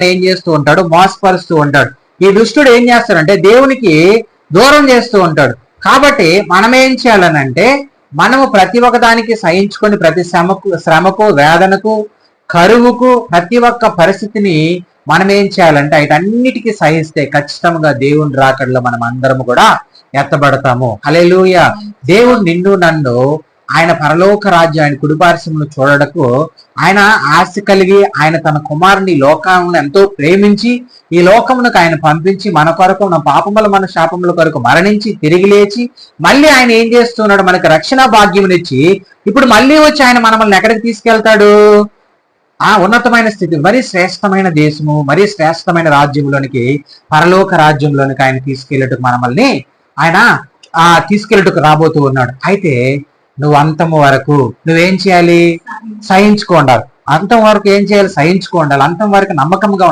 ఏం చేస్తూ ఉంటాడు, మోసపరుస్తూ ఉంటాడు. ఈ దుష్టుడు ఏం చేస్తాడంటే దేవునికి దూరం చేస్తూ ఉంటాడు. కాబట్టి మనం ఏం చేయాలనంటే, మనము ప్రతి ఒక్కదానికి సహించుకొని, ప్రతి శ్రమకు, వేదనకు, కరువుకు, ప్రతి ఒక్క పరిస్థితిని మనం ఏం చేయాలంటే వీటన్నిటికీ సహిస్తే ఖచ్చితంగా దేవుని రాకడలో మనం అందరం కూడా ఎత్తబడతాము. హల్లెలూయా. దేవుడు నిన్ను నన్ను ఆయన పరలోక రాజ్యం, ఆయన కుడిపార్శ్వమును చూడటకు ఆయన ఆశ కలిగి, ఆయన తన కుమారుని లోకాలను ఎంతో ప్రేమించి ఈ లోకమునకు ఆయన పంపించి మన కొరకు, మన పాపముల, మన శాపముల కొరకు మరణించి తిరిగి లేచి మళ్ళీ ఆయన ఏం చేస్తున్నాడు, మనకు రక్షణ భాగ్యమునిచ్చి ఇప్పుడు మళ్ళీ వచ్చి ఆయన మనల్ని ఎక్కడికి తీసుకెళ్తాడు? ఆ ఉన్నతమైన స్థితి, మరీ శ్రేష్టమైన దేశము, మరీ శ్రేష్టమైన రాజ్యంలోనికి, పరలోక రాజ్యంలోనికి ఆయన తీసుకెళ్ళటకు మనల్ని ఆయన తీసుకెళ్ళటకు రాబోతూ ఉన్నాడు. అయితే నువ్వు అంతము వరకు నువ్వేం చేయాలి? సహించుకోండాలి. అంతం వరకు ఏం చేయాలి? సహించుకోండాలి. అంతం వరకు నమ్మకంగా